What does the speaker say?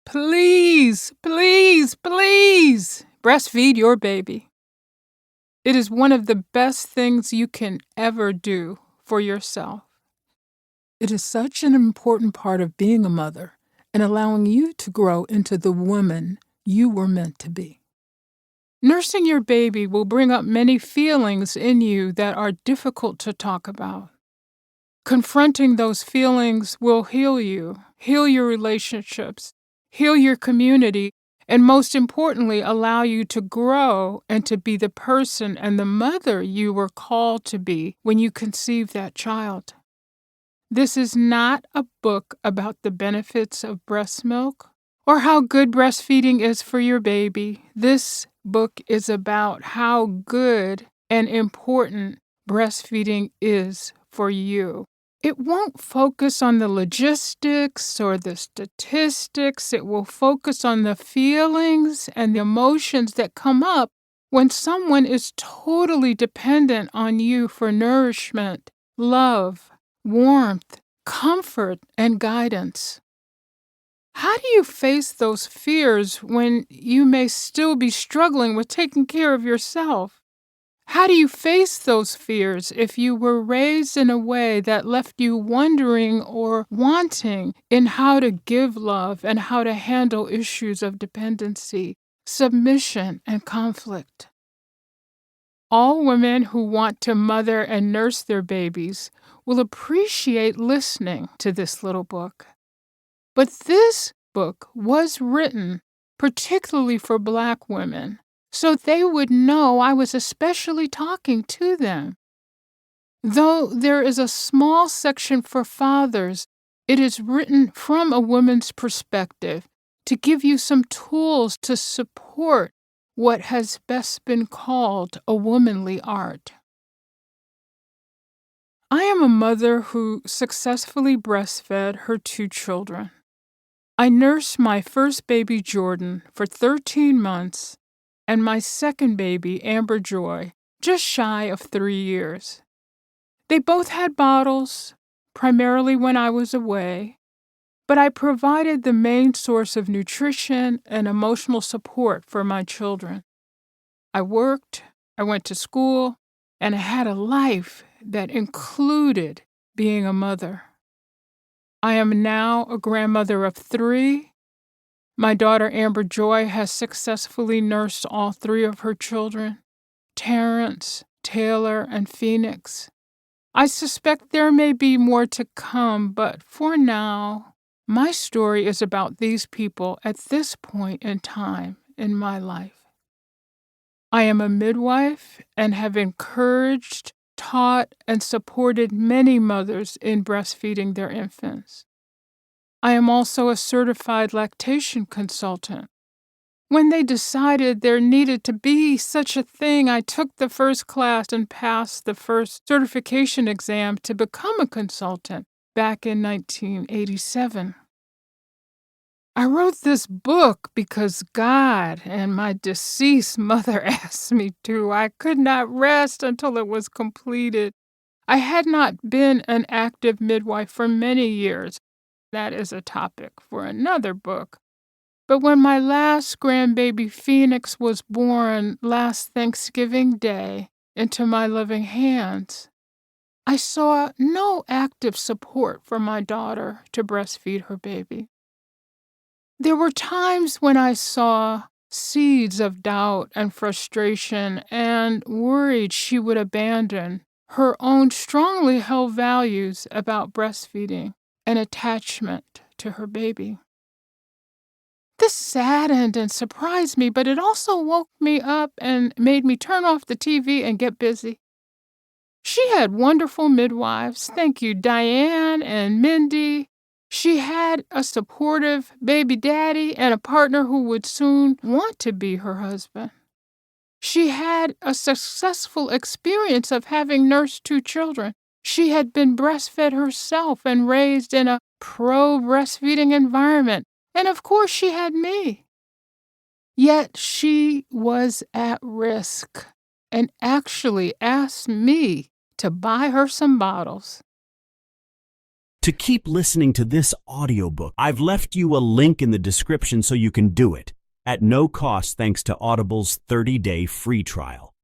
please, please, please breastfeed your baby. It is one of the best things you can ever do for yourself. It is such an important part of being a mother and allowing you to grow into the woman you were meant to be. Nursing your baby will bring up many feelings in you that are difficult to talk about. Confronting those feelings will heal you, heal your relationships, heal your community, and most importantly, allow you to grow and to be the person and the mother you were called to be when you conceived that child. This is not a book about the benefits of breast milk or how good breastfeeding is for your baby. This book is about how good and important breastfeeding is for you. It won't focus on the logistics or the statistics. It will focus on the feelings and the emotions that come up when someone is totally dependent on you for nourishment, love, warmth, comfort, and guidance. How do you face those fears when you may still be struggling with taking care of yourself? How do you face those fears if you were raised in a way that left you wondering or wanting in how to give love and how to handle issues of dependency, submission, and conflict? All women who want to mother and nurse their babies will appreciate listening to this little book. But this book was written particularly for Black women, so they would know I was especially talking to them. Though there is a small section for fathers, it is written from a woman's perspective to give you some tools to support what has best been called a womanly art. I am a mother who successfully breastfed her 2 children. I nursed my first baby, Jordan, for 13 months, and my second baby, Amber Joy, just shy of 3 years. They both had bottles, primarily when I was away, but I provided the main source of nutrition and emotional support for my children. I worked, I went to school, and I had a life that included being a mother. I am now a grandmother of 3. My daughter Amber Joy has successfully nursed all 3 of her children, Terrence, Taylor, and Phoenix. I suspect there may be more to come, but for now, my story is about these people at this point in time in my life. I am a midwife and have encouraged, taught, and supported many mothers in breastfeeding their infants. I am also a certified lactation consultant. When they decided there needed to be such a thing, I took the first class and passed the first certification exam to become a consultant back in 1987. I wrote this book because God and my deceased mother asked me to. I could not rest until it was completed. I had not been an active midwife for many years. That is a topic for another book. But when my last grandbaby Phoenix was born last Thanksgiving Day into my loving hands, I saw no active support for my daughter to breastfeed her baby. There were times when I saw seeds of doubt and frustration and worried she would abandon her own strongly held values about breastfeeding and attachment to her baby. This saddened and surprised me, but it also woke me up and made me turn off the TV and get busy. She had wonderful midwives. Thank you, Diane and Mindy. She had a supportive baby daddy and a partner who would soon want to be her husband. She had a successful experience of having nursed 2 children. She had been breastfed herself and raised in a pro-breastfeeding environment. And of course, she had me. Yet she was at risk and actually asked me to buy her some bottles. To keep listening to this audiobook, I've left you a link in the description so you can do it, at no cost thanks to Audible's 30-day free trial.